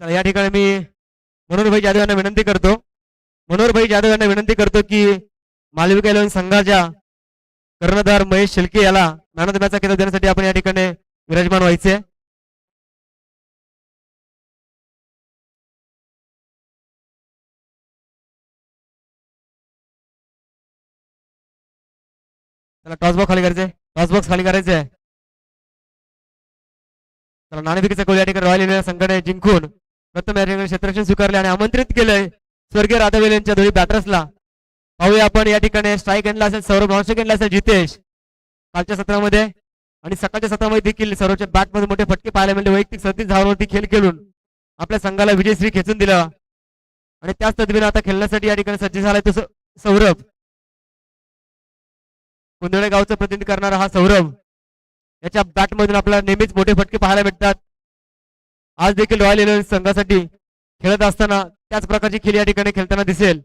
तर या ठिकाणी मी मनोहरभाई जाधव यांना विनंती करतो, मनोहरभाई जाधव यांना विनंती करतो की मालविका इलेव्हन संघाच्या कर्णधार महेश शेळके याला मॅन ऑफ द मॅचचा किताब देण्यासाठी आपण या ठिकाणी विराजमान व्हायचे. त्याला टॉस बॉक्स खाली करायचंय, टॉस बॉक्स खाली करायचंय. त्याला नाणेफेकीचा गोल या ठिकाणी रॉयल इलेव्हन संघाने जिंकून प्रथम या ठिकाणी क्षेत्ररक्षण स्वीकारले आणि आमंत्रित केलंय स्वर्गीय राधावेल यांच्या दोन्ही बॅटर्सला. पाहूया आपण या ठिकाणी स्ट्राईक एंडला असेल सौरभ, नॉनस्ट्राईक एंडला असेल जितेश. कालच्या सत्रामध्ये आणि सकाळच्या सत्रामध्ये देखील सर्वोच्च बॅटमध्ये मोठे फटके पाहायला मिळाले. वैयक्तिक 37 धावांवरती खेळ खेळून आपल्या संघाला विजयश्री खेचून दिला आणि त्याच तत्वेने आता खेळण्यासाठी या ठिकाणी सज्ज झालाय तो सौरभ. कुंदळे गावचं प्रतिनिधित्व करणारा हा सौरभ, याच्या बॅटमधून आपल्याला नेहमीच मोठे फटके पाहायला भेटतात. आज देखील रॉयल इलेव्हन संघासाठी खेळत असताना त्याच प्रकारची खेळी या ठिकाणी खेळताना दिसेल.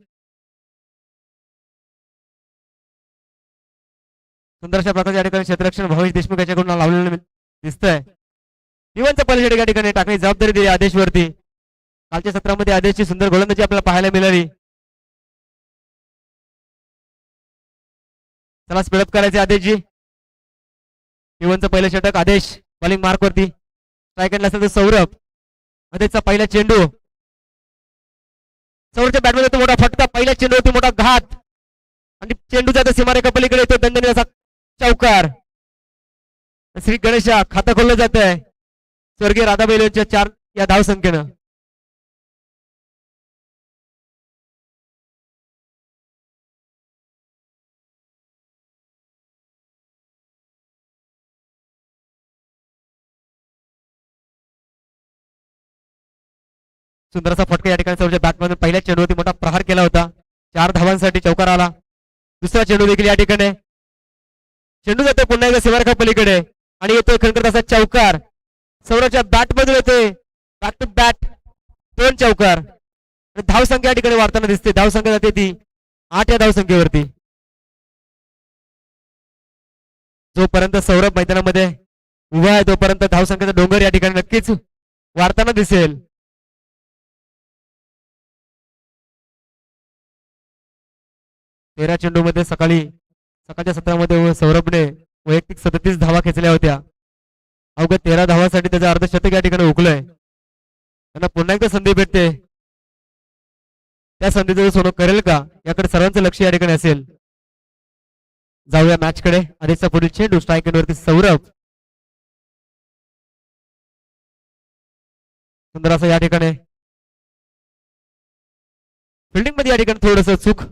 सुंदर अशा प्रकारच्या या ठिकाणी क्षेत्ररक्षण भावेश देशमुख याच्याकडून लावलेलं दिसतंय. इव्हनचं पलीकडे या ठिकाणी टाकण्याची जबाबदारी दिली आदेशवरती. कालच्या सत्रामध्ये आदेशची सुंदर गोलंदाजी आपल्याला पाहायला मिळाली. चला स्पीडअप करायचे आदेशजी. इव्हनचं पहिलं षटक आदेश बॉलिंग मार्क वरती. स्ट्राईक एंडला असेल तर सौरभ. आदेशचा पहिला चेंडू, सौरभच्या बॅटमध्ये तो मोठा फटका, पहिल्या चेंडूवरती मोठा घात आणि चेंडू जातो सीमारेखा पलीकडे येतो दणदणीत असा चौकार. श्री गणेशा खातं खोललं जात आहे स्वर्गीय राधाबाई यांच्या 4 या धाव संख्येनं. सुंदर असा फटका या ठिकाणी सौरभच्या बॅटमधून पहिल्या चेंडूवरती मोठा प्रहार केला होता. 4 धावांसाठी चौकार आला. दुसरा चेंडू देखील या ठिकाणी चेंडू जातोय पुन्हा एकदा सीमारेखा पलीकडे आणि येतोय खणखणत असा चौकार. सौरभच्या बॅटमधून येतोय बॅक टू बॅट 2 चौकार. धावसंख्या या ठिकाणी वाढताना दिसते. धावसंख्या जाते ती 8 या धावसंख्येवरती. जोपर्यंत सौरभ मैदानामध्ये उभा आहे तोपर्यंत धावसंख्येचा डोंगर या ठिकाणी नक्कीच वाढताना दिसेल. तेरा चेंडू मध्ये सकाळच्या सत्रामध्ये सौरभने वैयक्तिक 37 धावा खेचल्या होत्या. अवघ्या 13 धावांसाठी त्याचं अर्धशतक या ठिकाणी हुकलंय. त्यांना पुन्हा एकदा संधी भेटते. त्या संधीचं सोनं करेल का याकडे सर्वांचं लक्ष या ठिकाणी असेल. जाऊया मॅच कडे. आधीचा पुढील चेंडू स्ट्राईक एंडवरती सौरभ. सुंदर असं या ठिकाणी फिल्डिंग मध्ये या ठिकाणी थोडस चूक,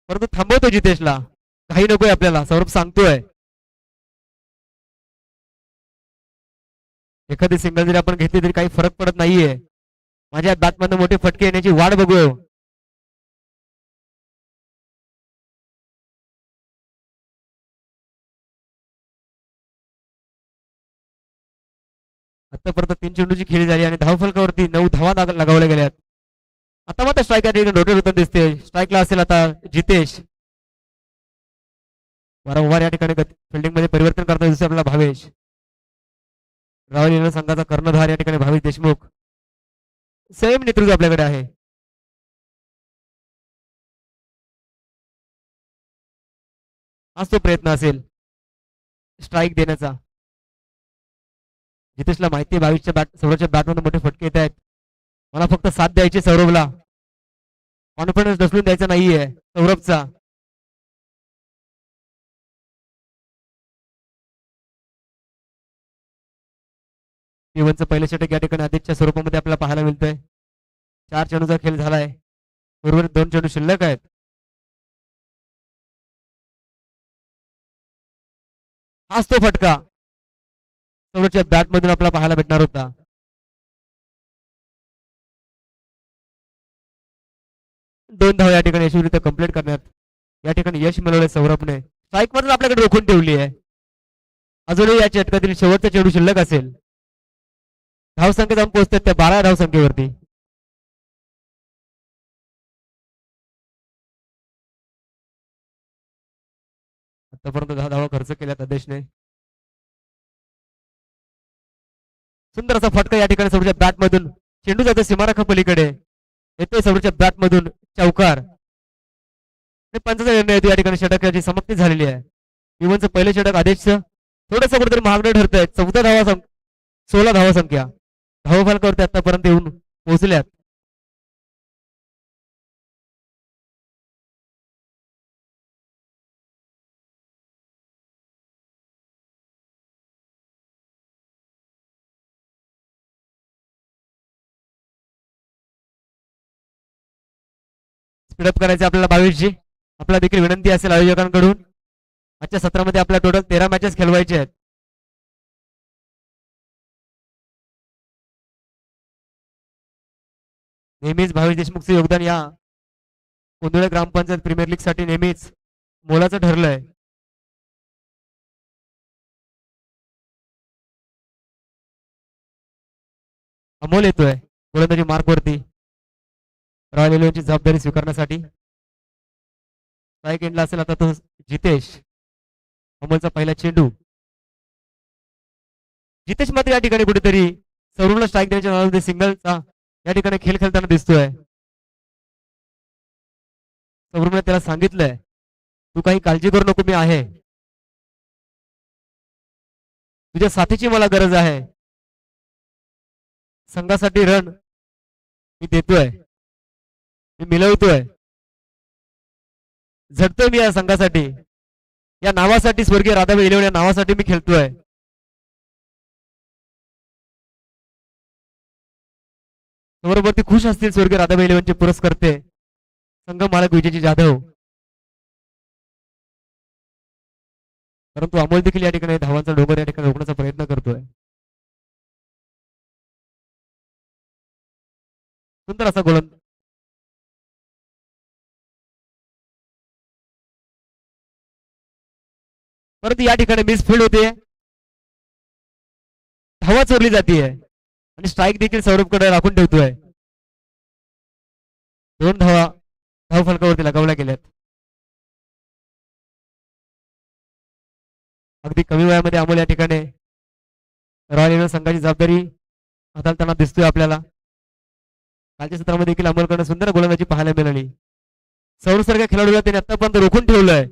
परंतु थांबवतो जितेशला. काही नकोय आपल्याला, सौरभ सांगतोय. एखादी सिंगल जरी आपण घेतली तरी काही फरक पडत नाहीये. माझ्या बॅटमधून मोठे फटके येण्याची वाट बघूया. आतापर्यंत 3 चेंडूची खेळी झाली आणि धावफलकावरती 9 धावा लगावल्या गेल्यात. आता मात्र स्ट्राईक या ठिकाणी रोटेट होताना दिसते. स्ट्राईकला असेल आता जितेश. वारंवार या ठिकाणी फिल्डिंग मध्ये परिवर्तन करताना दिसतो आपल्याला भावेश. रॉयल इलेव्हन संघाचा कर्णधार या ठिकाणी भावेश देशमुख. सेम नेतृत्व आपल्याकडे आहे. आज तो प्रयत्न असेल स्ट्राईक देण्याचा. जितेशला माहिती आहे सौरभच्या बॅटमध्ये मोठे फटके येत आहेत. मला फक्त साथ द्यायची सौरभला. कॉन्फिडन्स ढसलून द्यायचा नाहीये सौरभचा. इव्हनचं पहिलं षटक या ठिकाणी आदेशच्या स्वरूपामध्ये आपल्याला पाहायला मिळतंय. 4 चेंडूचा खेळ झालाय. बरोबर 2 चेंडू शिल्लक आहेत. हाच तो फटका सौरभच्या बॅटमधून आपल्याला पाहायला भेटणार होता. दोन धावा या ठिकाणी यशस्वीरित्या कंप्लीट करण्यात या ठिकाणी यश मिळवले सौरभने. स्ट्राईक मधून आपल्याकडे रोखून ठेवली आहे. अजूनही या षटकातील शेवटचा चेंडू शिल्लक असेल. धावसंख्या जाऊन पोहोचतात त्या 12 धावसंख्येवरती. आतापर्यंत 10 धावा खर्च केल्यात आदेशने. सुंदर असा फटका या ठिकाणी समोरच्या बॅट मधून चेंडू जातो सीमारेखा पलीकडे येतोय समोरच्या बॅट मधून चौकार पंचाचा निर्णय येतो या ठिकाणी षटकाची समाप्ती झालेली आहे इव्हनचं पहिले षटक आदेशचं थोडंसं कुठेतरी महागडे ठरतंय 14 धावा 16 धावा संख्या धावा फलकावरती आतापर्यंत येऊन पोहोचल्यात स्पीडअप करायचे आपल्याला 22 आपला देखील विनंती असेल आयोजकांकडून आजच्या सत्रामध्ये आपल्या टोटल 13 मॅचेस खेळवायचे आहेत नेहमीच भावेश देशमुखचे योगदान या कोंदुळे ग्रामपंचायत प्रीमियर लीग साठी नेहमीच मोलाचं ठरलंय अमोल येतोय गोलंदाजी मार्कवरती रॉयल एलेव्हनची जबाबदारी स्वीकारण्यासाठी स्ट्राईक एंडला असेल आता तो जितेश अमोलचा पहिला चेंडू जितेश मात्र या ठिकाणी कुठेतरी सौरभला स्ट्राईक देण्याच्या नावामध्ये सिंगलचा या ठिकाणी खेळ खेळताना दिसतोय सौरभने त्याला सांगितलंय तू काही काळजी करू नको मी आहे तुझ्या साथीची मला गरज आहे संघासाठी रन मी देतोय मी मिळवतोय झटतोय मी या संघासाठी या नावासाठी स्वर्गीय राधाबाई इलेव्हन या नावासाठी मी खेळतोय सौरभवरती खुश असतील स्वर्गीय राधाबाई इलेव्हनचे पुरस्कर्ते संघ मालक विजयजी जाधव परंतु अमोल देखील या ठिकाणी धावांचा डोंगर या ठिकाणी रोखण्याचा प्रयत्न करतोय सुंदर असा गोलंदाज परंतु या ठिकाणी मिसफील्ड होते धावा चोरली जाते आणि स्ट्राईक देखील सौरभकडे राखून ठेवतोय 2 धावा धाव फलकावरती लगावल्या गेल्यात अगदी कमी वयामध्ये अमोल या ठिकाणी रॉयल इलेव्हन संघाची जबाबदारी हाताळताना दिसतोय आपल्याला कालच्या सत्रामध्ये देखील अमोलकडे सुंदर गोलंदाजी पाहायला मिळाली सौरभ सारख्या खेळाडूला त्याने आतापर्यंत रोखून ठेवलंय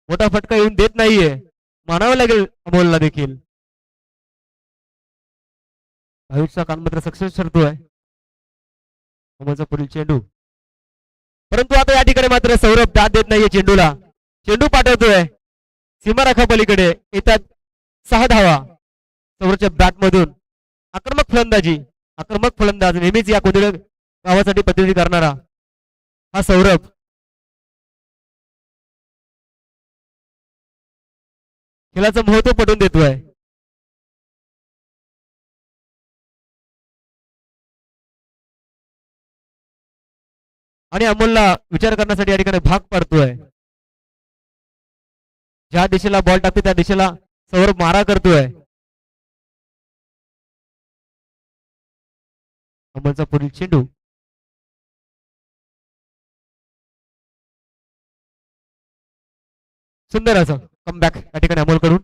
मोठा फटका येऊन देत नाहीये मानावं लागेल अमोलला देखील भाविकचा कान मात्र सक्सेस ठरतोय अमोलचा पुढील चेंडू परंतु आता या ठिकाणी मात्र सौरभ दाद देत नाहीये चेंडूला चेंडू पाठवतोय सीमारेखा पलीकडे येतात 6 धावा सौरभच्या बॅट मधून आक्रमक फलंदाज नेहमीच या कोंदुळे गावासाठी प्रतिनिधी करणारा हा सौरभ खेळाचं महत्व पटवून देतोय आणि अमोलला विचार करण्यासाठी या ठिकाणी भाग पाडतोय ज्या दिशेला बॉल टाकते त्या दिशेला सौरभ मारा करतोय अमोलचा पुढील चेंडू सुंदर असं कमबॅक या ठिकाणी अमोलकडून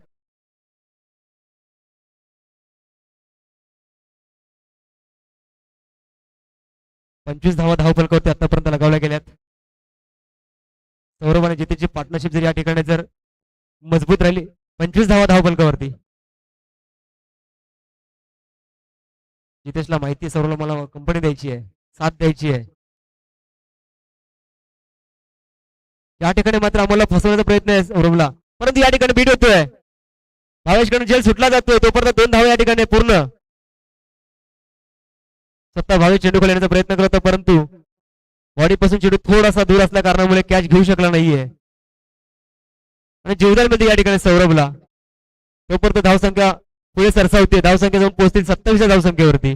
25 धावा धाव फलकावरती आतापर्यंत लगावल्या गेल्यात सौरभ आणि जितेशची पार्टनरशिप जर या ठिकाणी जर मजबूत राहिली 25 धावा धाव फलकावरती जितेशला माहिती सौरभला मला कंपनी द्यायची आहे साथ द्यायची आहे या ठिकाणी मात्र अमोलला फसवण्याचा प्रयत्न आहे सौरभला परंतु या ठिकाणी बीट होतोय भावेशकडून झेल सुटला जातोय तोपर्यंत 2 धावा या ठिकाणी पूर्ण स्वतः भावेश चेंडू खेळण्याचा प्रयत्न करत होता परंतु बॉडीपासून चेंडू थोडासा दूर असल्या कारणामुळे कॅच घेऊ शकला नाहीये आणि जीवदारमध्ये या ठिकाणी सौरभला तोपर्यंत धावसंख्या पुढे सरसावते धावसंख्या जाऊन पोहोचतील 27 धावसंख्येवरती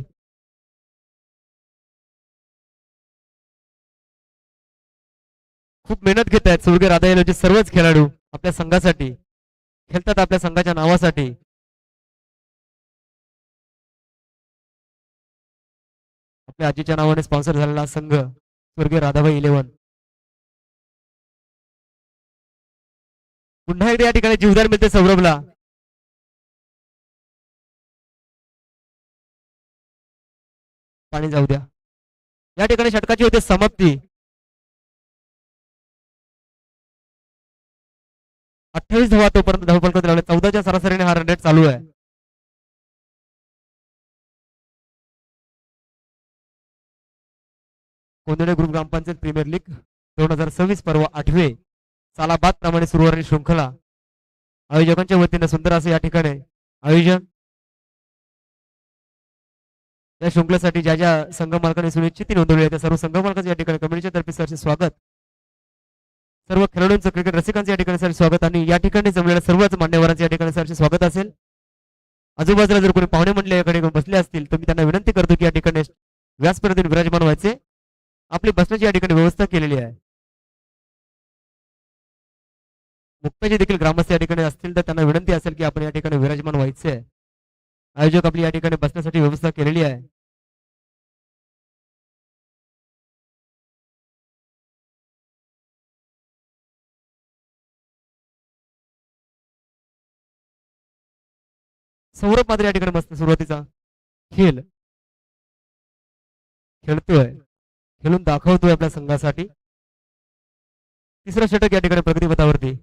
खूप मेहनत घेत आहेत स्वर्गीय राधा इलेव्हनचे सर्वच खेळाडू आपल्या संघासाठी खेळतात आपल्या संघाच्या नावासाठी आपल्या आजीच्या नावाने स्पॉन्सर झालेला संघ स्वर्गीय राधाबाई इलेव्हन पुन्हा एकदा या ठिकाणी जीवदार मिळते सौरभला पाणी जाऊ द्या. या ठिकाणी षटकाची होते समाप्ती. 28 धावा तोपर्यंत धावफलकावरती लावले. 14च्या सरासरीने हा रन रेट चालू आहे. कोंदणे ग्रुप ग्रामपंचायत प्रीमियर लीग 2026 पर्व 8वे सालाबाद प्रमाणे सुरू होणारी शृंखला आयोजकांच्या वतीने सुंदर असे या ठिकाणी आयोजन. या शृंखलेसाठी ज्या ज्या संघ मालकांनी सुनिश्चिती नोंदवली आहे त्या सर्व संघ मालकांचे या ठिकाणी कमिटीच्या तर्फे सरचे स्वागत. सर्व खेळाडूंचं क्रिकेट रसिकांचे या ठिकाणी सरचे स्वागत आणि या ठिकाणी जमलेल्या सर्वच मान्यवरांचे या ठिकाणी सरचे स्वागत असेल. आजूबाजूला जर कोणी पाहुणे मंडळी याकडे बसले असतील तर मी त्यांना विनंती करतो की या ठिकाणी व्यासपीठावर विराजमान व्हायचे. आपली बसण्याची या ठिकाणी व्यवस्था केलेली आहे. मुक्ताजी देखील ग्रामस्थ या ठिकाणी असतील तर त्यांना विनंती असेल की आपण या ठिकाणी विराजमान व्हायचे आहे. आयोजक आपली या ठिकाणी बसण्यासाठी व्यवस्था केलेली आहे. सौरभ मात्र या ठिकाणी मस्त सुरुवातीचा खेळ खेळतोय, खेळून दाखवतोय आपल्या संघासाठी. तिसरा षटक या ठिकाणी प्रगतीपथावरती.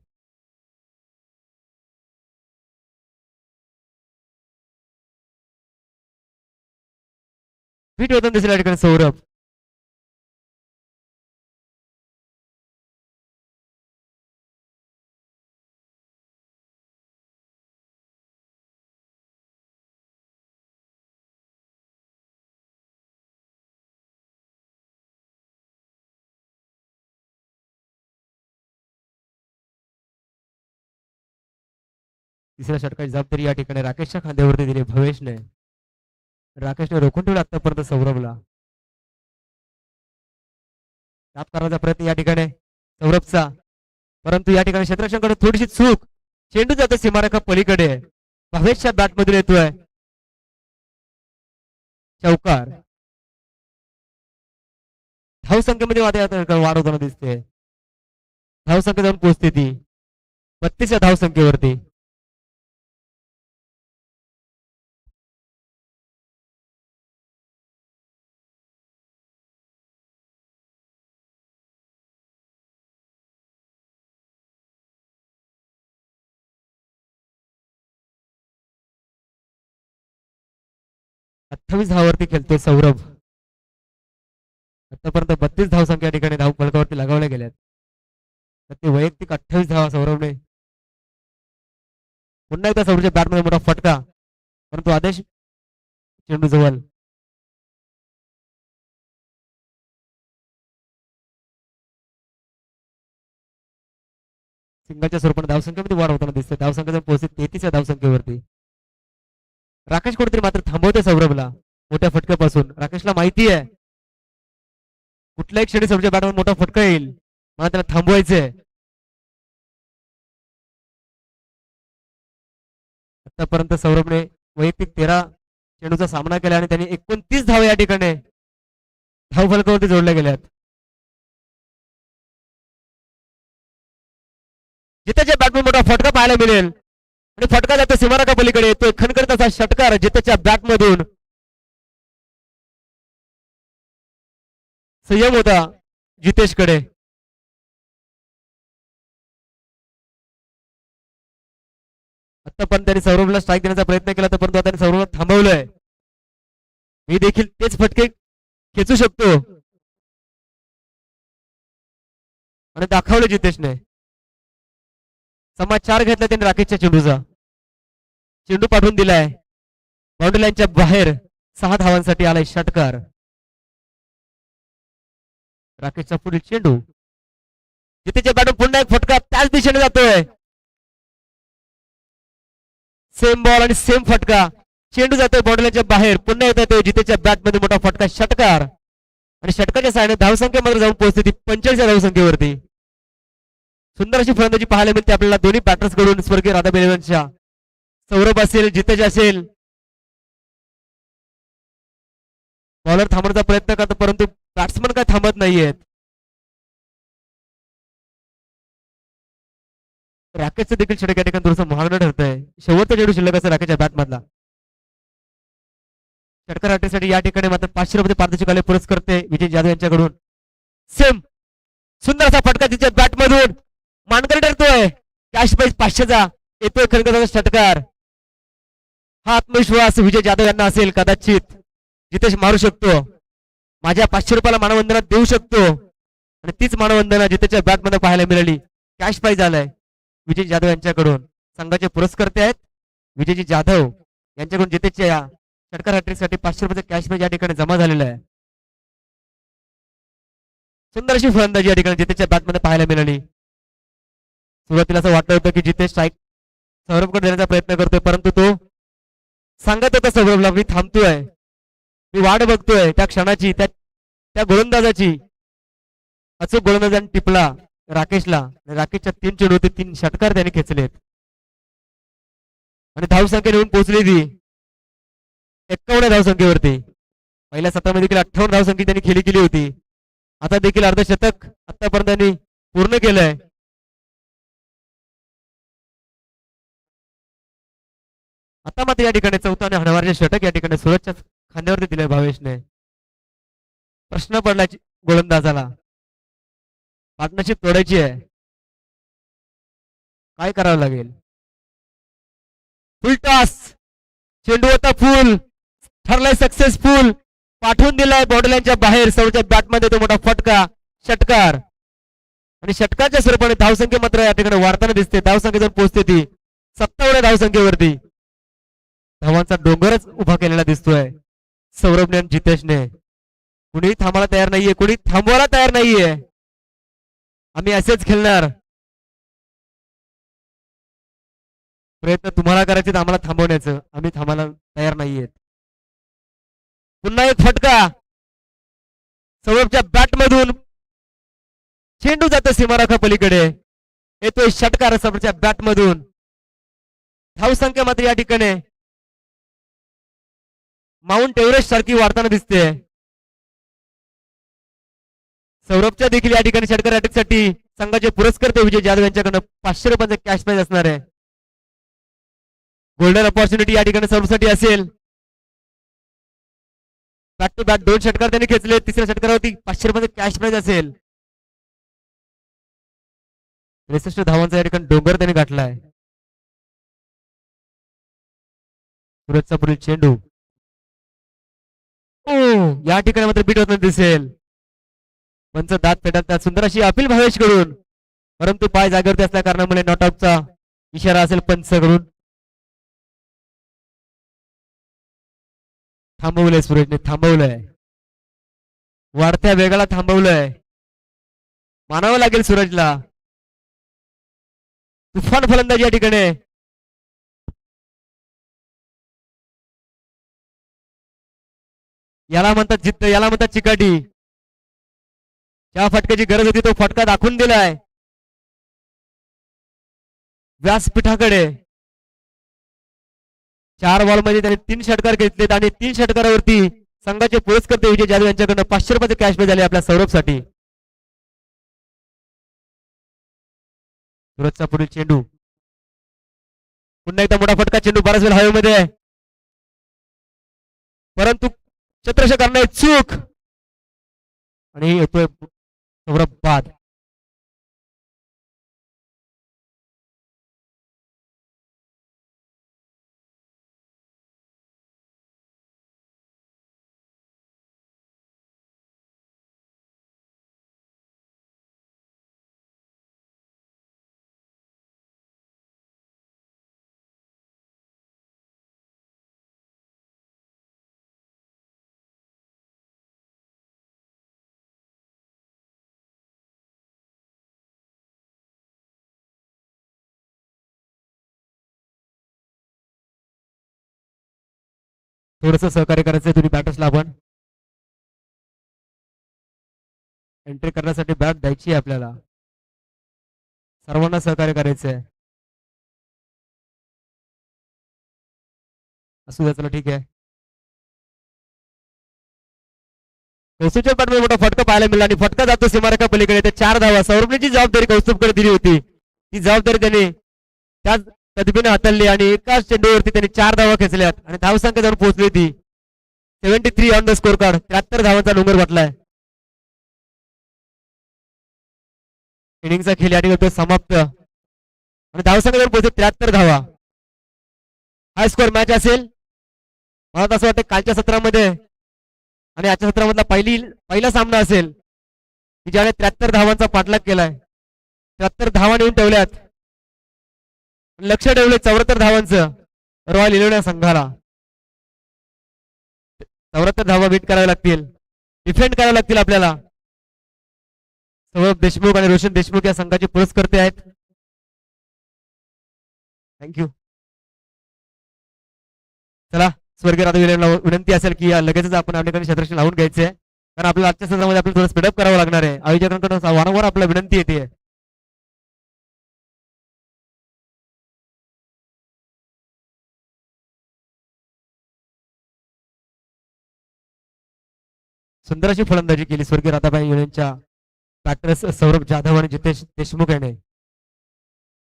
फिट होताना दिसेल या ठिकाणी सौरभ. तिसऱ्या षटकाची जबाबदारी या ठिकाणी राकेशच्या खांद्यावरती दिली भवेशने. राकेशने रोखून ठेवलं आतापर्यंत सौरभला. त्यात करण्याचा प्रयत्न या ठिकाणी सौरभचा, परंतु या ठिकाणी क्षेत्ररक्षणाकडे थोडीशी चूक. चेंडू जातो सीमारेखा पलीकडे. भवेशच्या बॅट मधून येतोय चौकार. धावसंख्येमध्ये वाढ होताना दिसते. धावसंख्या जाऊन पोहोचते ती 32 या धावसंख्येवरती. अठ्ठावीस धावावरती खेळतोय सौरभ. आतापर्यंत 32 धावसंख्या या ठिकाणी धाव फलकावरती लगावल्या गेल्यात. तर ते वैयक्तिक 28 धावा सौरभने. पुन्हा एकदा सौरभच्या बॅटमध्ये मोठा फटका, परंतु आदेश चेंडू जवळ. सिंगलच्या स्वरूपाने धावसंख्येमध्ये वाढ होताना दिसते. धावसंख्या पोहोचते 33 या धावसंख्येवरती. राकेश कुठेतरी मात्र थांबवते सौरभला मोठ्या फटक्यापासून. राकेशला माहिती आहे कुठल्याही क्षणी सौरभच्या बॅटवर मोठा फटका येईल, मला त्याला थांबवायचंय. आतापर्यंत सौरभने वैयक्तिक 13 चेंडूचा सामना केला आणि त्यांनी 29 धावा या ठिकाणी धाव फलकावरती जोडल्या गेल्यात. जितेच्या बॅटमध्ये मोठा फटका पाहायला मिळेल आणि फटका जातो सीमारेखा पलीकडे. येतोय खणखणीत असा षटकार जितेच्या बॅटमधून. संयम होता जितेशकडे. आतापर्यंत त्यांनी सौरभला स्ट्राईक देण्याचा प्रयत्न केला, परंतु आता त्यांनी सौरभला थांबवलंय. मी देखील तेच फटके खेचू शकतो आणि दाखवलं जितेशने. समाचार घेतला त्यांनी राकेशच्या चेंडूचा. चेंडू पाठवून दिलाय बाउंड्री लाईनच्या बाहेर. 6 धावांसाठी आलाय षटकार. राकेशचा पुढील चेंडू. जितेच्या बॅटून पुन्हा एक फटका त्याच दिशेने जातोय. सेम बॉल आणि सेम फटका. चेंडू जातोय बाउंड्री लाईनच्या बाहेर. पुन्हा येत येतोय जितेच्या बॅटमध्ये मोठा फटका षटकार आणि षटकाच्या साहाय्याने धावसंख्येमध्ये जाऊन पोहोचते ती 45 या धावसंख्येवरती. सुंदर अशी फलंदाजी पाहायला मिळते आपल्याला दोन्ही बॅटर्स कडून. स्वर्गीय राधा बेलेवांच्या सौरभ असेल जितेश असेल. बॉलर थांबण्याचा प्रयत्न करतो परंतु बॅट्समन काय थांबत नाहीयेत. राकेशचं देखील षटक या ठिकाणी थोडंसं महागडं ठरतंय. शेवटचा चेंडू शिल्लक असेल राकेशच्या बॅट मधला. षटकार हॅट्रिकसाठी या ठिकाणी मात्र 500 रुपये पारितोषिक आले पुरस्कर्ते विजय जाधव यांच्याकडून. सेम सुंदर असा फटका तिच्या बॅट मधून मानकरी ठरतोय. कॅश प्राइज 500चा येतोय खरंतर षटकार. हा आत्मविश्वास विजय जाधव यांना असेल. कदाचित जितेश मारू शकतो, माझ्या 500 रुपयाला मानवंदना देऊ शकतो आणि तीच मानवंदना जितेशच्या बॅट मध्ये पाहायला मिळाली. कॅश प्राइज आलाय विजय जाधव यांच्याकडून. संघाचे पुरस्कर्ते आहेत विजयजी जाधव यांच्याकडून जितेशच्या या षटकार हॅट्रिकसाठी 500 रुपये कॅश प्राइज या ठिकाणी जमा झालेला आहे. सुंदर अशी फलंदाजी या ठिकाणी जितेशच्या बॅट मध्ये पाहायला मिळाली. सुरुवातीला असं वाटलं होतं की जितेश स्ट्राईक सौरभकडे देण्याचा प्रयत्न करतोय, परंतु तो सांगत होता सौरभला मी थांबतोय, मी वाट बघतोय त्या क्षणाची, त्या गोलंदाजाची. अचूक गोलंदाजाने टिपला राकेशला. राकेशच्या 3 चेंडू होते, 3 षटकार त्याने खेचलेत आणि धावसंख्या नेऊन पोहोचली ती 51 धावसंख्येवरती. पहिल्या सत्रामध्ये देखील 58 धावसंख्या त्यांनी खेळी केली होती. आता देखील अर्धशतक आतापर्यंत त्यांनी पूर्ण केलंय. आता मात्र या ठिकाणी चौथा आणि हणवारचे षटक या ठिकाणी सुरतच्या खांद्यावरती दिलंय भावेशने. प्रश्न पडला गोलंदाजाला, पार्टनरशिप तोडायची आहे, काय करावं लागेल. फुल टॉस, चेंडू होता फुल, ठरलाय सक्सेसफुल, पाठवून दिलाय बॉर्डरलाईनच्या बाहेर. सौरच्या बॅटमध्ये तो मोठा फटका, षटकार आणि षटकाच्या स्वरूपाने धावसंख्या मात्र या ठिकाणी वाढताना दिसते. धावसंख्या जाऊन पोहोचते ती 57 धावसंख्येवरती. धावांचा डोंगरच उभा केलेला दिसतोय सौरभने आणि जितेशने. कुणीही थांबायला तयार नाहीये, कुणी थांबवायला तयार नाहीये. आम्ही असेच खेळणार. प्रयत्न तुम्हाला करायचे, आम्हाला थांबवण्याचं. आम्ही थांबायला तयार नाहीयेत. पुन्हा एक फटका सौरभच्या बॅट मधून, चेंडू जातो सीमारेखा पलीकडे, येतोय षटकार सौरभच्या बॅट मधून. धावसंख्या मात्र या ठिकाणी माउंट एव्हरेस्ट सारखी वाढताना दिसते. सौरभच्या देखील या ठिकाणी षटकार हॅट्रिकसाठी संघाचे पुरस्कर्ते विजय जाधव यांच्याकडनं 500 रुपयांचा कॅश प्राइज असणार आहे. गोल्डन ऑपॉर्च्युनिटी या ठिकाणी सौरभसाठी असेल. बॅक टू बॅक 2 षटकार त्यांनी खेचले. तिसऱ्या षटकारावरती 500 रुपयांचा कॅश प्राइज असेल. 63 धावांचा या ठिकाणी डोंगर त्यांनी गाठलाय. सुरतचा पुढील चेंडू या ठिकाणी मात्र बीट होताना दिसेल. पंच दात पेटतात. सुंदर अशी अपील भावेश कडून, परंतु पाय जागेवरती असल्या कारणामुळे नॉट आउटचा इशारा असेल पंच कडून. थांबवलंय सूरजने, थांबवलंय. वाढत्या वेगाला थांबवलंय. मानावं लागेल सूरजला. तुफान फलंदाजी या ठिकाणी. याला म्हणतात जिद्द, याला म्हणतात चिकाटी. ज्या फटक्याची गरज होती तो फटका दाखवून दिलाय व्यासपीठाकडे. 4 बॉलमध्ये त्याने 3 षटकार घेतलेत आणि 3 षटकारावरती संघाचे पुरस्कर्ते विजय जाधव यांच्याकडनं 500 रुपयाचे कॅश प्राइज झाले आपल्या सौरभसाठी. सुरतचा पुढील चेंडू, पुन्हा एकदा मोठा फटका. चेंडू बराच वेळ हवेमध्ये आहे, परंतु चत्रश करणे चूक आणि येतोय सौरभ बाद. थोडस सहकार्य करायचंय तुम्ही बॅटर्सला. आपण एंट्री करण्यासाठी बॅट द्यायची आहे आपल्याला. सर्वांना सहकार्य करायचंय. असू द्या, चला ठीक आहे. कौस्तुभच्या बॅटमध्ये मोठा फटका पाहायला मिळाला आणि फटका जातो सीमारेखा पलीकडे. ते 4 धावा. सौरभने जी जबाबदारी कौस्तुभकडे दिली होती ती जबाबदारी त्याने त्या तदबीने हाताळली आणि एकाच चेंडूवरती त्यांनी 4 धावा खेचल्यात आणि धावसंख्या जाऊन पोहोचली ती 73 ऑन द स्कोर कार्ड. 73 धावांचा डोंगर वाटलाय. इनिंगचा खेळ या ठिकाणी समाप्त आणि धावसंख्या पोहोचते 73 धावा. हाय स्कोर मॅच असेल. मला असं वाटतं कालच्या सत्रामध्ये आणि आजच्या सत्रामधला पहिला सामना असेल की ज्याने 73 धावांचा पाठलाग केलाय. 73 धावा नेऊन ठेवल्यात. लक्ष ठेवले 74 धावांचं रॉयल इलेव्हन संघाला. 74 धावा बीट कराव्या लागतील, डिफेंड कराव्या लागतील आपल्याला. सौरभ देशमुख आणि रोशन देशमुख या संघाचे पुरस्कर्ते आहेत. थँक्यू. चला स्वर्गीय राधा विनंती असेल की लगेचच आपण आपल्याकडे क्षेत्ररक्षण लावून घ्यायचे आहे, कारण आपल्याला आजच्या सत्रामध्ये आपल्याला थोडं स्पीडअप करावं लागणार आहे. आयोजकांकडून वारंवार आपल्याला विनंती येते. सुंदर अशी फलंदाजी केली स्वर्गीय राधाबाई यांच्या बॅटर्स सौरभ जाधव आणि जितेश देशमुख याने.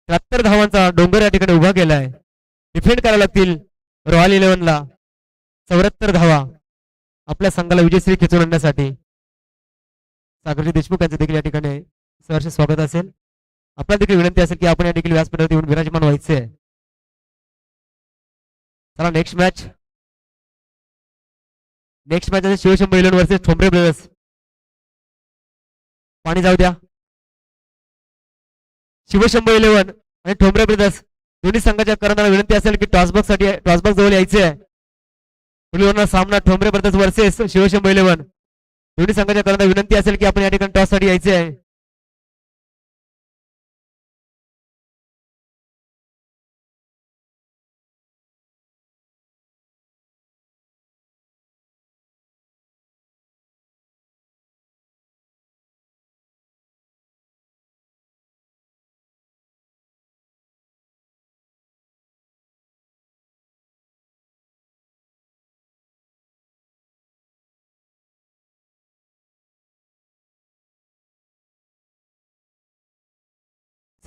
73 धावांचा डोंगर या ठिकाणी उभा केलाय. डिफेंड करायला लागतील रॉयल इलेव्हनला. 74 धावा आपल्या संघाला विजयश्री खेचून आणण्यासाठी. सागरजी देशमुख यांचं देखील या ठिकाणी सहर्ष स्वागत असेल. आपल्याला देखील विनंती असेल की आपण या ठिकाणी व्यासपीठावर येऊन विराजमान व्हायचे आहे. चला नेक्स्ट मॅच आहे Shivshambhu eleven versus Thombre brothers. पाणी जाऊ द्या. शिवशंभू इलेव्हन आणि ठोंबरे ब्रदर्स दोन्ही संघाच्या कर्णधारांना विनंती असेल की टॉसबॉक्स जवळ यायचे आहे. पुढील सामना Thombre brothers versus Shivshambhu eleven. दोन्ही संघाच्या कर्णधारांना विनंती असेल की आपण या ठिकाणी टॉस साठी यायचे आहे.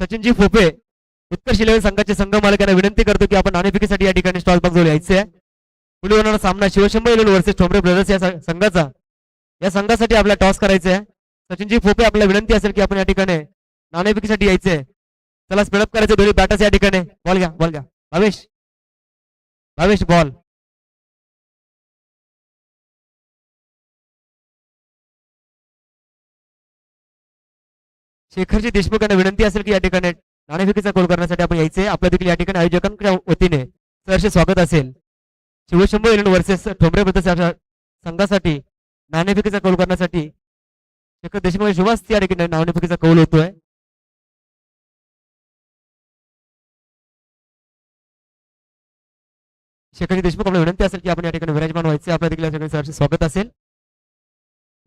सचिनजी फोपे उत्कर्ष इलेव्हन संघाचे संघ मालकांना विनंती करतो की आपण नाणेफेकीसाठी या ठिकाणी स्टॉल बॉक्स जवळ यायचे आहे. पुढे होणारा सामना Shivshambhu eleven versus Thombre brothers या संघाचा. या संघासाठी आपल्याला टॉस करायचा आहे. सचिनजी फोपे आपल्याला विनंती असेल की आपण या ठिकाणी नाणेफेकीसाठी यायचे आहे. चला स्पीडअप करायचे. दोन्ही बॅटर्स या ठिकाणी. बॉल घ्या भावेश बॉल. शेखरजी देशमुख यांना विनंती असेल की या ठिकाणी नाणेफेकीचा गोल करण्यासाठी आपण यायचे. आपल्या देखील या ठिकाणी आयोजकांच्या वतीने सहर्ष स्वागत असेल. Shivshambhu eleven versus Thombre brothers या संघासाठी नाणेफेकीचा कौल करण्यासाठी शेखर देशमुख सुभाष या ठिकाणी नाणेफेकीचा कौल होतोय. शेखरजी देशमुख आपल्याला विनंती असेल की आपण या ठिकाणी विराजमान व्हायचे. आपल्या देखील या ठिकाणी सहर्ष स्वागत असेल.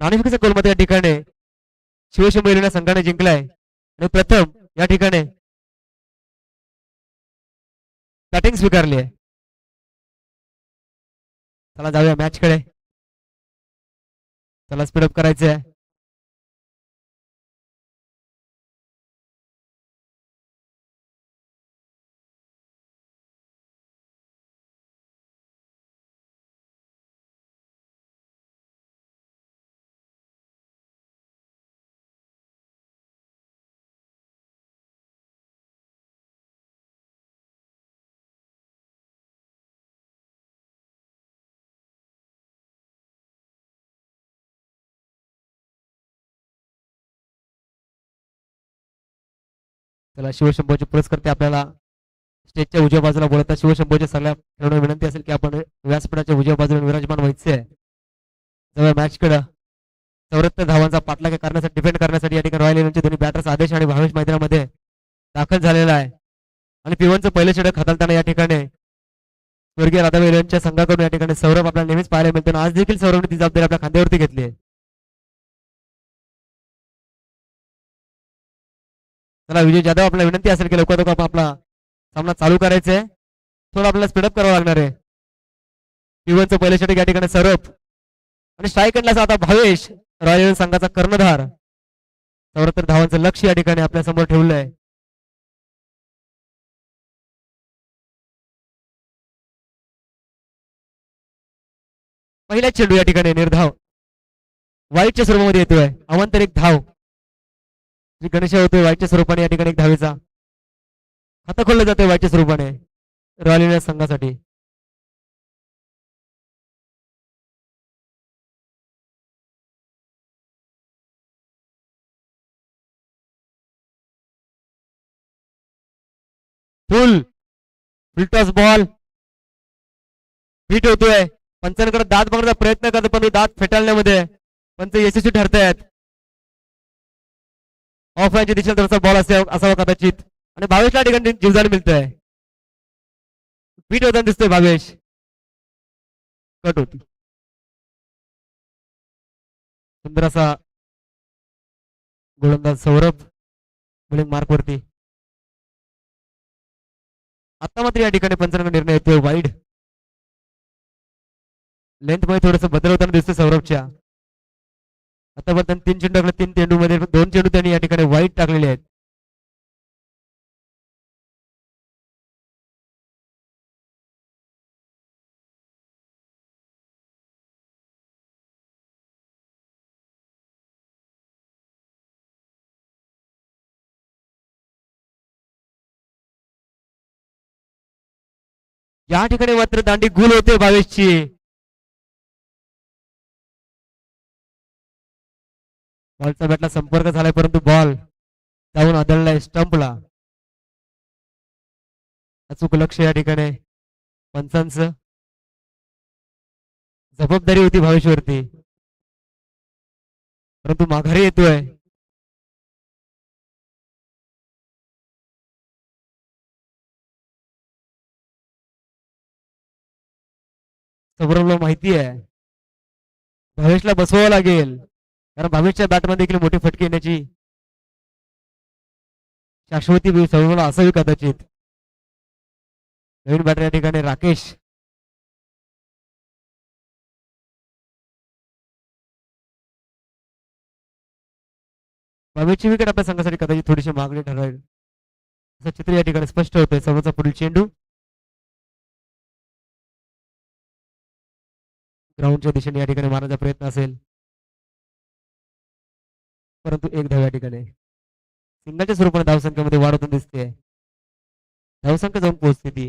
नाणेफेकीचा कौल मध्ये या ठिकाणी शिवशंभू इलेव्हन संघाने जिंकलाय आणि प्रथम या ठिकाणी बॅटिंग स्वीकारली आहे. चला जाऊया मॅच कडे. चला स्पीडअप करायचं आहे. चला शिवशंभूचे पुरस्कर्ते आपल्याला स्टेजच्या उजव्या बाजूला बोलतात. शिवशंभूच्या सगळ्या खेळाडूंना विनंती असेल की आपण व्यासपीठाच्या उजव्या बाजूला विराजमान व्हायचे आहे. जवळ मॅच कडे 74 धावांचा पाठलाग करण्यासाठी डिफेंड करण्यासाठी या ठिकाणी रॉयल इलेव्हनचे दोन्ही बॅटर्स आदेश आणि भावेश मैदानामध्ये दाखल झालेला आहे. आणि पिवनचं पहिलं षटक हाताळताना या ठिकाणी स्वर्गीय राधाबाई इलेव्हनच्या संघाकडून या ठिकाणी सौरभ आपल्याला नेहमीच पाहायला मिळतो. आज देखील सौरभने ती जबाबदारी आपल्या खांद्यावरती घेतली आहे. चला विजय जाधव आपल्याला विनंती असेल की लवकर आपण आपला सामना चालू करायचा आहे. थोडं आपल्याला स्पीडअप करावं लागणार आहे. पिवनचं पहिलं षटक या ठिकाणी सौरभ आणि स्ट्राईक एंडला आता भावेश रॉयल इलेव्हन संघाचा कर्णधार. 74 धावांचं लक्ष या ठिकाणी आपल्या समोर ठेवलंय. पहिला चेंडू या ठिकाणी निर्धाव वाईटच्या स्वरूपामध्ये येतोय. अवांतर एक धाव जी गणेश होतोय वाईटच्या स्वरूपाने या ठिकाणी एक धावेचा खाता खोललं जातोय वाईटच्या स्वरूपाने रॉयल इंडिया संघासाठी. फुल टॉस बॉल हिट होतोय. पंचांकडे दात बघण्याचा प्रयत्न करतो पण दात फेटाळण्यामध्ये पंच यशस्वी ठरतायत. ऑफ लाईनच्या दिशेला थोडासा बॉल असावा कदाचित आणि भावेशला ठिकाणी जीवदान मिळतंय. बीट होताना दिसतोय भावेश. कट होती. सुंदर असा गोलंदाज सौरभ बॉलिंग मार्क वरती. आता मात्र या ठिकाणी पंचांकडे निर्णय येतोय वाईड. लेंथ मध्ये थोडस बदल होताना दिसतोय सौरभच्या. आतापर्यंत 3 चेंडू टाकले 3 चेंडू मध्ये 2 चेंडू त्यांनी या ठिकाणी वाईट टाकलेले आहेत. या ठिकाणी मात्र दांडी गुल होते भावेशची. बॉलचा बॅटला संपर्क झालाय परंतु बॉल जाऊन आदळलाय स्टंपला. अचूक लक्ष या ठिकाणी पंचांचं. जबाबदारी होती भावेशवरती परंतु माघारी येतोय. सौरभला माहिती आहे भावेशला बसवावं लागेल कारण भावेशच्या बॅटमध्ये देखील मोठी फटके येण्याची शाश्वती सौरभला असावी कदाचित. नवीन बॅटर या ठिकाणी राकेश. भावेशची विकेट आपल्या संघासाठी कदाचित थोडीशी मागणी ठरवेल असं चित्र या ठिकाणी स्पष्ट होतंय. सौरभचा पुढील चेंडू ग्राउंडच्या दिशेने या ठिकाणी मारण्याचा प्रयत्न असेल परंतु एक धाव या ठिकाणी सिंगलच्या स्वरूपाने धावसंख्येमध्ये वाढ होताना दिसते. धावसंख्या जाऊन पोहोचते ती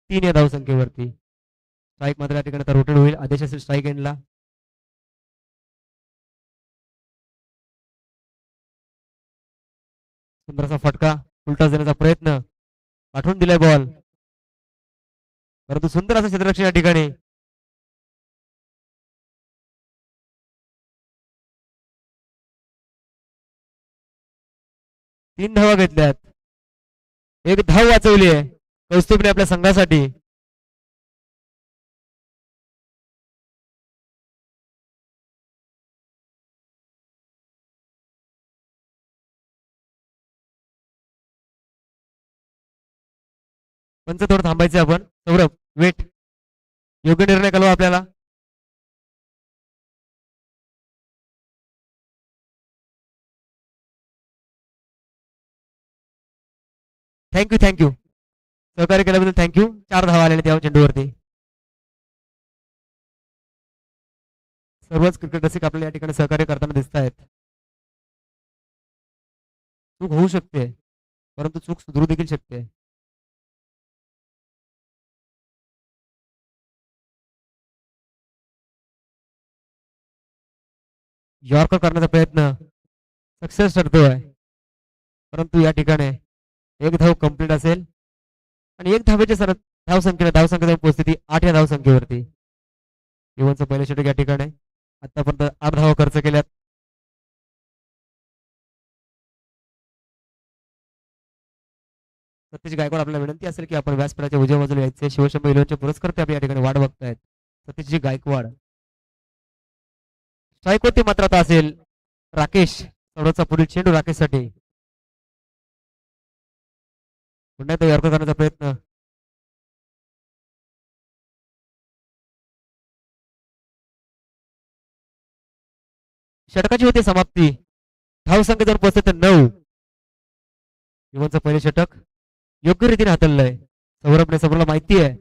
3 या धावसंख्येवरती. स्ट्राईक मात्र या ठिकाणी रोटेट होईल. आदेश असेल स्ट्राईक एंडला. सुंदरसा फटका उलटा देण्याचा प्रयत्न पाठवून दिलाय बॉल परंतु सुंदर असं क्षेत्ररक्षण या ठिकाणी. तीन धावा घेतल्यात. एक धाव वाचवली आहे कौस्तुभने आपल्या संघासाठी. पंच थोडं थांबायचं आपण. सौरभ वेट. योग्य निर्णय कळवा आपल्याला. थँक्यू सहकार्य केल्याबद्दल थँक्यू. 4 धावा आलेल्या त्या चेंडूवरती. सर्वच क्रिकेट रसिक आपल्याला या ठिकाणी सहकार्य करताना दिसत आहेत. चूक होऊ शकते परंतु चूक सुधरू देखील शकते. यॉर्कर करण्याचा प्रयत्न सक्सेस ठरतोय परंतु या ठिकाणी एक धाव कंप्लीट असेल आणि एक धावेच्या सर धावसंख्या पोहोचते 8 या धावसंख्येवरती. युवनचं पहिलं षटक या ठिकाणी आतापर्यंत 8 धावा खर्च केल्यात. सतीश गायकवाड आपल्याला विनंती असेल की आपण व्यासपीठाच्या उजव्या बाजूला यायचे. शिवशंभर इलेव्हनचे पुरस्कर्ते आपल्या या ठिकाणी वाट बघतायत. सतीशजी गायकवाड. स्ट्राईक होती मात्र आता असेल राकेश. सौरभचा पुढील चेंडू राकेशसाठी. पुन्हा एकदा यॉर्कर करण्याचा प्रयत्न. षटकाची होती समाप्ती. धावसंख्या जर पोहोचते तर 9. युवनचं पहिले षटक योग्य रीतीने हाताळलंय सौरभला माहिती आहे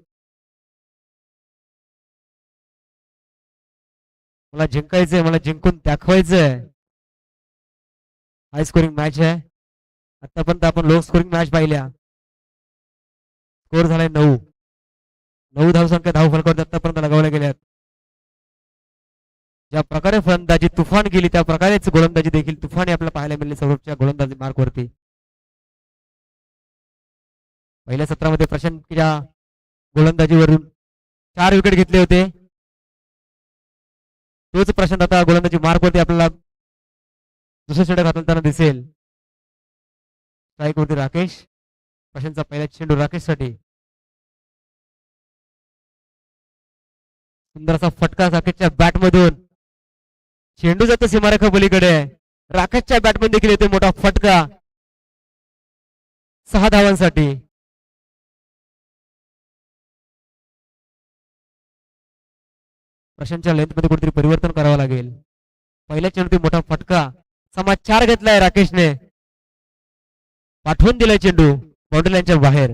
मला जिंकायचंय, मला जिंकून दाखवायचंय. हाय स्कोरिंग मॅच आहे. आतापर्यंत आपण लो स्कोरिंग मॅच पाहिल्या. स्कोर झालाय 9 धावसंख्या धाव फलकावर आतापर्यंत लगावल्या गेल्यात. ज्या प्रकारे फलंदाजी तुफान गेली त्या प्रकारेच गोलंदाजी देखील तुफान आपल्याला पाहायला मिळाली सौरभच्या गोलंदाजी मार्कवरती. पहिल्या सत्रामध्ये प्रशांतच्या गोलंदाजीवरून 4 विकेट घेतले होते. तोच प्रशांत आता गोलंदाजी मार्कवरती आपल्याला दुसऱ्या षटक हाताळताना दिसेल. स्ट्राईक वरती राकेश. प्रशांतचा पहिला चेंडू राकेश साठी. सुंदर असा फटका राकेशच्या बॅटमधून. चेंडू जातो सीमारेखा पलीकडे. राकेशच्या बॅटमधून देखील येते मोठा फटका. 6 धावांसाठी. प्रशांतच्या लेंथ मध्ये कुठेतरी परिवर्तन करावं लागेल. पहिल्या चेंडूत मोठा फटका. समाज 4 घेतलाय राकेशने. पाठवून दिलाय चेंडू बाउंड्री लाईनच्या बाहेर.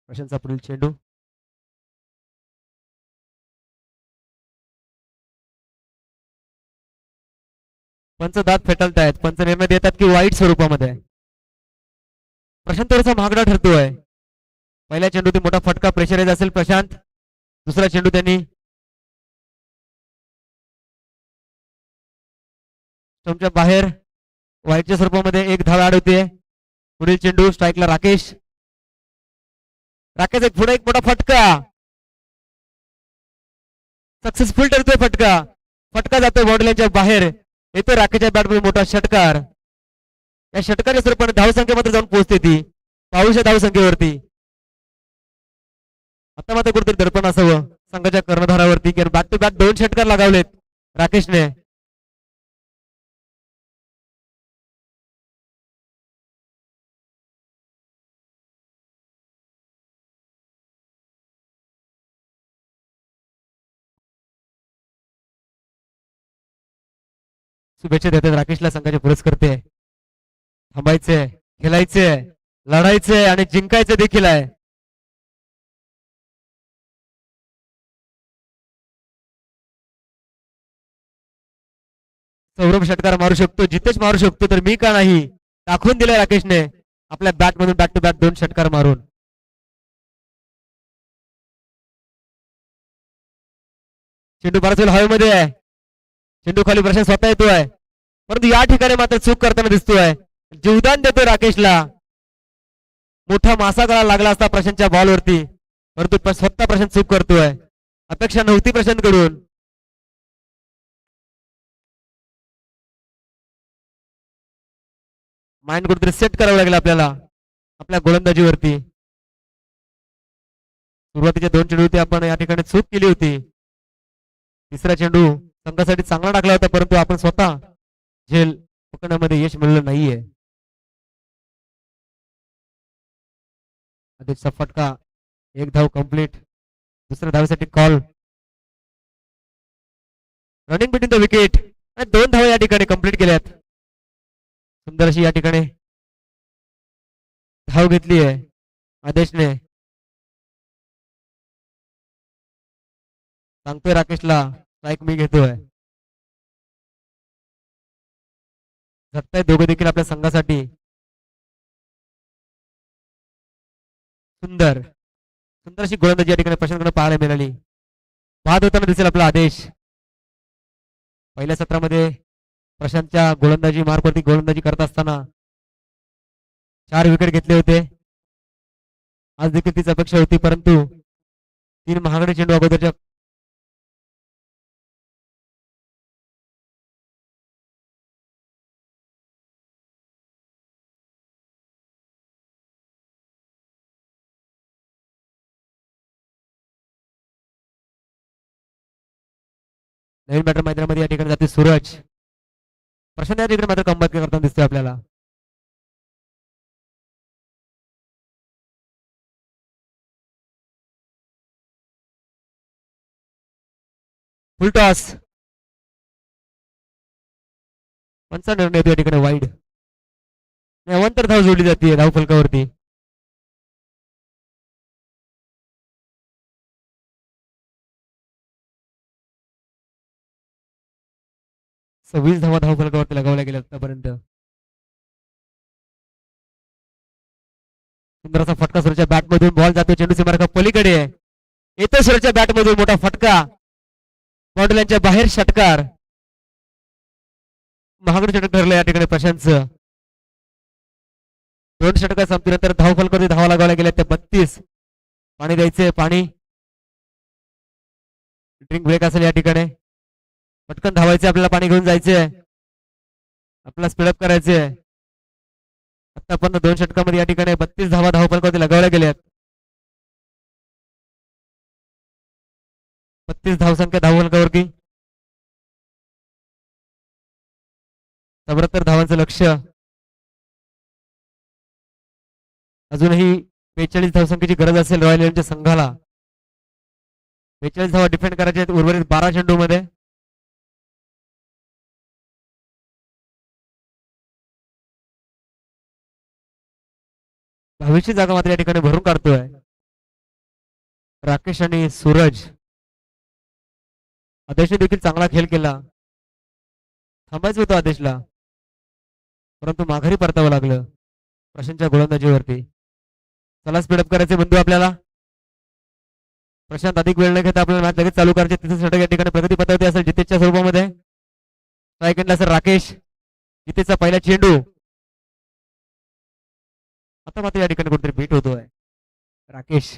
प्रशांतचा पुढील चेंडू. पंच दात फेटाळतायत. पंच निर्णय देतात की वाईट स्वरूपामध्ये. प्रशांत थोडासा महागडा ठरतोय. पहिल्या चेंडूत मोठा फटका प्रेशराईज असेल प्रशांत. दुसरा चेंडू त्यांनी स्टंपच्या बाहेर वाईटच्या स्वरूपामध्ये 1 धाव ऍड होते. पुढील चेंडू स्ट्राईकला राकेश. राकेश पुढे एक मोठा फटका. सक्सेसफुल ठरतोय फटका. फटका जातोय बाउंड्री लाईनच्या बाहेर. येतोय राकेशच्या बॅटमध्ये मोठा षटकार. या षटकाच्या स्वरूपाने धावसंख्येमध्ये जाऊन पोहोचते ती 22 धावसंख्येवरती. आता मात्र कुठेतरी दडपण असावं संघाच्या कर्णधारावरती की बॅक टू बॅक 2 षटकार लगावलेत राकेशने. शुभेच्छा देतात राकेशला संघाचे पुरस्कर्ते. थांबायचंय, खेळायचंय, लढायचंय आणि जिंकायचं देखील आहे. सौरभ षटकार मारू शकतो, जितेश मारू शकतो, तर मी का नाही दाखवून दिलंय राकेशने आपल्या बॅट मधून बॅक टू बॅक 2 षटकार मारून. चेंडू बराच वेळ हवेमध्ये आहे. चेंडू खाली प्रशांत स्वतः येतोय, परंतु या ठिकाणी मात्र चूक करताना दिसतोय. जीवदान देतोय राकेशला. मोठा मासा गळा लागला असता प्रशांतच्या बॉलवरती, परंतु स्वतः प्रशांत चूक करतोय. अपेक्षा नव्हती प्रशांत कडून. माइंड कुठेतरी सेट करावं लागेल आपल्याला आपल्या गोलंदाजीवरती. सुरुवातीच्या 2 चेंडूवरती आपण या ठिकाणी चूक केली होती. तिसरा चेंडू संघासाठी चांगला टाकला होता, परंतु आपण स्वतः झेल पकडण्यामध्ये यश मिळलं नाहीये. आदेशचा फटका. 1 धाव कंप्लीट. दुसऱ्या धावेसाठी call. Running between the wicket. 2 धावा या ठिकाणी कंप्लीट केल्यात. सुंदर अशी या ठिकाणी धाव घेतली आहे आदेशने. सांगतोय राकेशला स्ट्राईक मी घेतोय. झटतायत दोघे देखील आपल्या संघासाठी. सुंदर सुंदर अशी गोलंदाजी या ठिकाणी प्रशांतकडे पाहायला मिळाली. बाद होताना दिसेल आपला आदेश. पहिल्या सत्रामध्ये प्रशांतच्या गोलंदाजी मार्फती गोलंदाजी करत असताना 4 विकेट घेतले होते. आज देखील तीच अपेक्षा होती, परंतु 3 महागडे चेंडू अगोदरच्या नवीन बॅटर मैदानामध्ये या ठिकाणी जाते सूरज. प्रशांत या ठिकाणी मात्र कमबॅक करताना दिसतोय आपल्याला. फुल टॉस. पंचा निर्णय या ठिकाणी वाईड. अवांतर धाव जोडली जाते धाव फलकावरती. 26 धावा धाव फलकावरती लगावल्या गेल्या आतापर्यंत. सुंदर असा फटका सुरच्या बॅटमधून बॉल जातो चेंडू सीमारेखा पलीकडे आहे. येतो सुरच्या बॅटमधून मोठा फटका बाउंड्रीच्या बाहेर षटकार. महागड षटक ठरलं या ठिकाणी प्रशांतचं. 2 षटका संपल्यानंतर धाव फलकावरती धावा लगावल्या गेल्या त्या 32. पाणी द्यायचंय पाणी. ड्रिंक ब्रेक असेल या ठिकाणी. पटकन धावायचे आपल्याला पाणी घेऊन जायचंय. आपल्याला स्पीडअप करायचंय. आतापर्यंत 2 षटकामध्ये या ठिकाणी 32 धावा धाव फलकावरती लगावल्या गेल्यात. 32 धावसंख्या धाव फलकावरती. 74 धावांचं लक्ष. अजूनही 42 धावसंख्येची गरज असेल रॉयल चॅलेंजर्सच्या संघाला. 42 धावा डिफेंड करायचे आहेत उर्वरित 12 चेंडू मध्ये. दहावीची जागा मात्र या ठिकाणी भरून काढतोय राकेश आणि सूरज. आदेशने देखील चांगला खेळ केला. थांबायचं होतं आदेशला परंतु माघारी परतावं लागलं प्रशांतच्या गोलंदाजीवरती. चला स्पीडअप करायचे बंधू आपल्याला. प्रशांत अधिक वेळ न घेता आपल्याला मॅच लगेच चालू करायचे. तिथे षटक या ठिकाणी प्रगती पथावरती असेल जितेशच्या स्वरूपामध्ये. स्ट्राईक एंडला असेल राकेश. जितेशचा पहिला चेंडू. आता मात्र या ठिकाणी कुठेतरी बीट होतोय. राकेश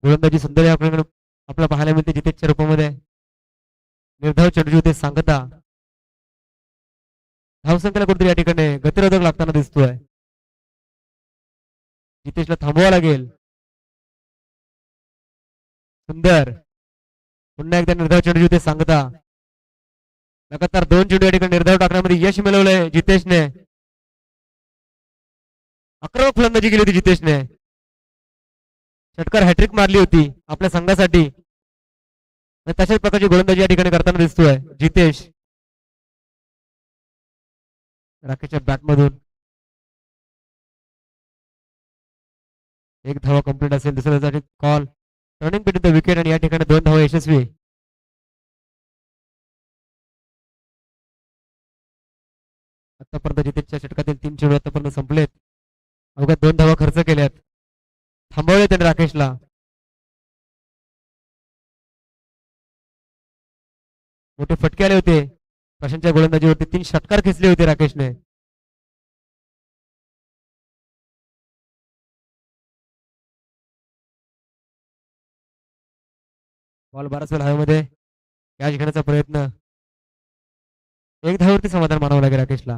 गोलंदाजी सुंदर आपल्याला पाहायला मिळते जितेशच्या रूपामध्ये. निर्धाव चेंडू होते सांगता. धावसंख्येला कुठेतरी या ठिकाणी गतिरोधक लागताना दिसतोय. जितेशला थांबवावं लागेल. सुंदर पुन्हा एकदा निर्धाव चेंडू होते सांगता. लगातार 2 चेंडू या ठिकाणी निर्धाव टाकण्यामध्ये यश मिळवलंय जितेशने. आक्रमक फलंदाजी केली होती जितेशने. षटकार हॅट्रिक मारली होती आपल्या संघासाठी. तशाच प्रकारची गोलंदाजी या ठिकाणी करताना दिसतोय जितेश. राकेशच्या बॅटमधून 1 धावा कंप्लीट असेल. दुसऱ्या call turning pit the wicket आणि या ठिकाणी 2 धावा यशस्वी. आतापर्यंत जितेशच्या षटकातील 3 चेंडू आतापर्यंत संपलेत. अवघ्या 2 धावा खर्च केल्यात. थांबवले त्यांनी राकेशला. मोठे फटके आले होते प्रशांतच्या गोलंदाजीवरती. 3 षटकार खेचले होते राकेशने. बॉल बराच वेळ हवेमध्ये कॅच घेण्याचा प्रयत्न. 1 धावावरती समाधान मानावं लागेल राकेशला.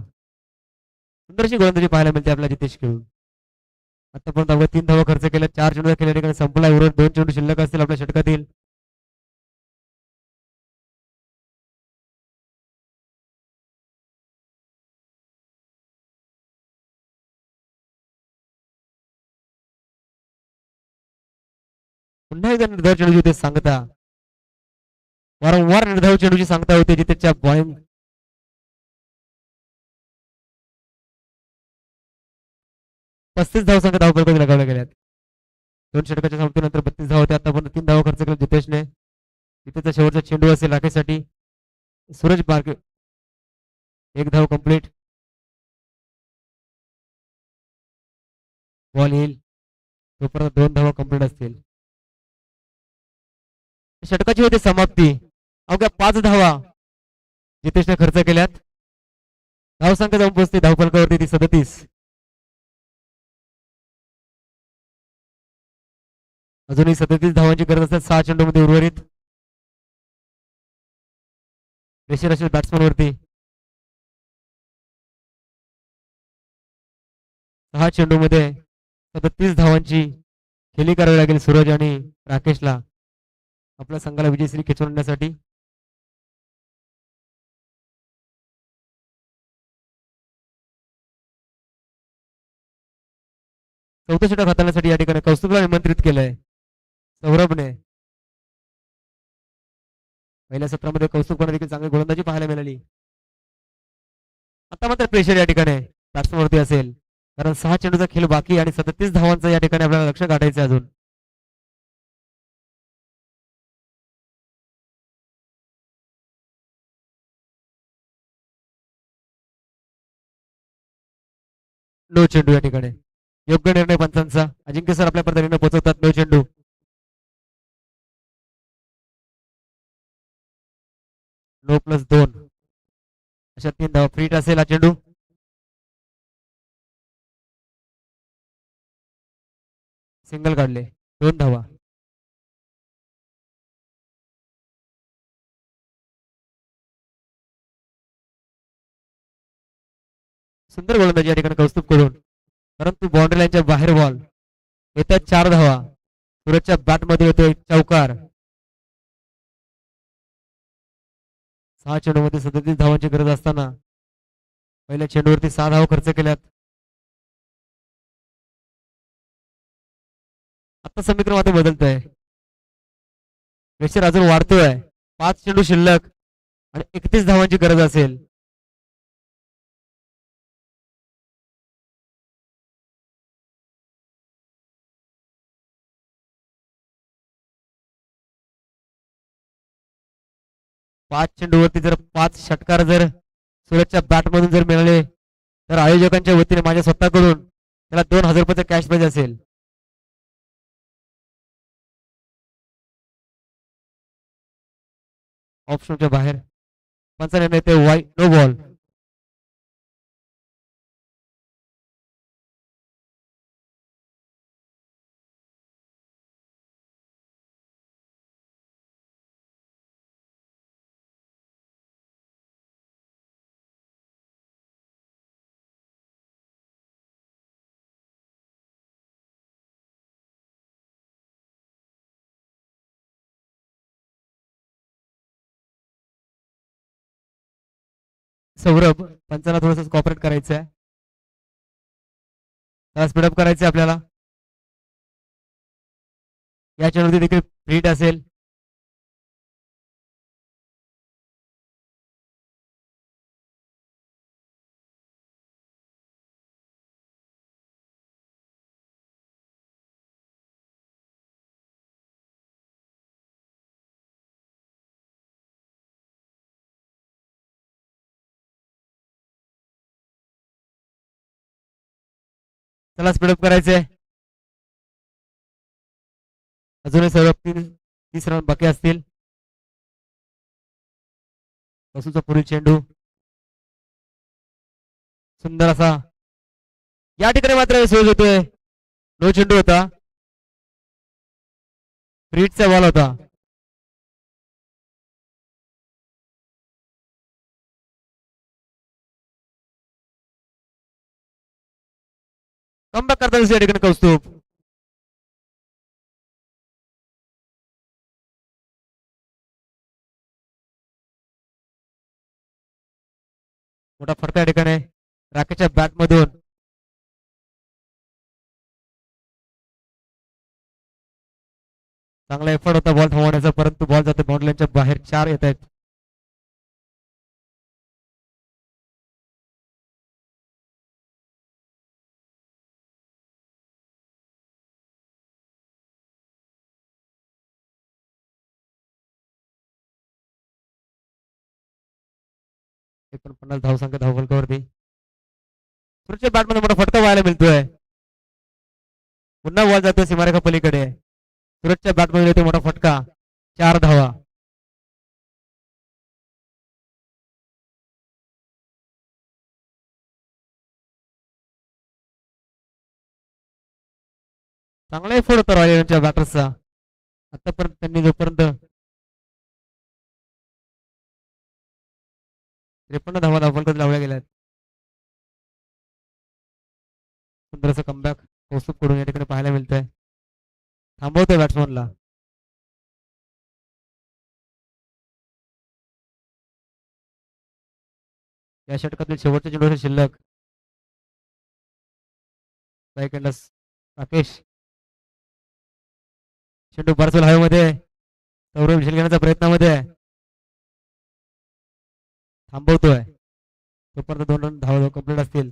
सुंदरशी गोलंदाजी पाहायला मिळते आपल्या जितेश खेळून. आतापर्यंत अवघ्या 3 धावा खर्च केल्या. 4 चेंडू केल्या ठिकाणी संपला. उर्वरित 2 चेंडू शिल्लक असतील आपल्या षटकातील. पुन्हा एकदा निर्धाव चेंडू होते सांगता. वारंवार निर्धाव चेंडूची सांगता होते जितेशच्या बॉलिंग. 35 धावसंख्या धाव फलकावरती लगावल्या गेल्यात. 2 षटकाच्या समाप्तीनंतर 32 धाव होते. आतापर्यंत 3 धावा खर्च केला जितेशने. जितेशचा शेवटचा चेंडू असेल राकेशसाठी. सूरज बारके 1 धाव कंप्लीट. बॉल येईल तोपर्यंत 2 धावा कंप्लीट असतील. षटकाची होते समाप्ती. अवघ्या 5 धावा जितेशने खर्च केल्यात. धावसंख्या जाऊन पोहोचते धाव फलकावरती ती 37. अजूनही 37 धावांची गरज असतात 6 चेंडू मध्ये उर्वरित. प्रेशर असेल बॅट्समन वरती. 6 चेंडू मध्ये 37 धावांची खेळी करावी लागेल सूरज आणि राकेशला आपल्या संघाला विजयश्री खेचून आणण्यासाठी. चौथं षटक हाताळण्यासाठी या ठिकाणी कौस्तुभला निमंत्रित केलंय सौरभने. पहिल्या सत्रामध्ये कौस्तुभला देखील चांगली गोलंदाजी पाहायला मिळाली. आता मात्र प्रेशर या ठिकाणी बॅट्समन वरती असेल, कारण 6 चेंडूचा खेळ बाकी आणि 37 धावांचं या ठिकाणी आपल्याला लक्ष गाठायचं आहे अजून. नो चेंडू या ठिकाणी. योग्य निर्णय पंचांचा. अजिंक्य सर आपल्या पद्धतीने पोहोचवतात नो चेंडू. नो +2 अशा 3 धावा. फ्रीट असेल हा चेंडू. सिंगल काढले. 2 धावा. सुंदर गोलंदाजी या ठिकाणी कौस्तुभ कडून, परंतु बाउंड्री लाईनच्या बाहेर बॉल. येतात 4 धावा. सूरजच्या बॅट मध्ये येतोय चौकार. 6 चेंडूमध्ये 37 धावांची गरज असताना पहिल्या चेंडूवरती 6 धावा खर्च केल्यात. आता समीकरण आता बदलत आहे. प्रेशर अजून वाढतोय. 5 चेंडू शिल्लक आणि 31 धावांची गरज असेल. पाच चेंडूवरती जर 5 षटकार जर सूरजच्या बॅट मधून जर मिळाले तर आयोजकांच्या वतीने माझ्या स्वतःकडून त्याला 2000 रुपयाचा कॅश प्राइज असेल. ऑप्शनच्या बाहेर पंचा निर्णय ते वाईट. No ball. सौरभ पंचाला थोडस कॉपरेट करायचं आहे. त्याला स्पीडअप करायचं आपल्याला. या चेंडूवरती देखील फ्रीट असेल. त्याला स्पीडअप करायचंय. अजूनही सौरभ 30 रन बाकी असतील. वसूचा पुढील चेंडू सुंदर असा या ठिकाणी मात्र सोय होतोय. नो चेंडू होता. फ्रीटचा बॉल होता. कमबॅक करता या ठिकाणी कौस्तुभ. मोठा फटका या ठिकाणी राकेशच्या बॅट मधून. चांगला एफर्ट होता बॉल थांबवण्याचा, परंतु बॉल जाते बाउंड्री लाईनच्या बाहेर. 4 येत आहेत. एकोणपन्नास धावसंख्या धावफलकावरती. सुरजच्या बॅट मध्ये मोठा फटका व्हायला मिळतोय. पुन्हा बॉल जातोय सीमारेखा पलीकडे. सूरजच्या बॅट मध्ये येतोय मोठा फटका. 4 धावा. चांगला एफर्ट होता रॉयल चॅलेंजर्सच्या बॅटर्सचा. आतापर्यंत त्यांनी जोपर्यंत 53 धावा धावफलकात लावल्या गेल्या. सुंदर असं कमबॅक कौस्तुभ कडून या ठिकाणी पाहायला मिळतंय. थांबवतोय बॅट्समनला. या षटकातील शेवटच्या चेंडूवर शिल्लक. राकेश चेंडू बरसोल हवेमध्ये. सौरभ विषय घेण्याच्या प्रयत्नामध्ये थांबवतोय. तोपर्यंत 2 रन धावा कंप्लीट असतील.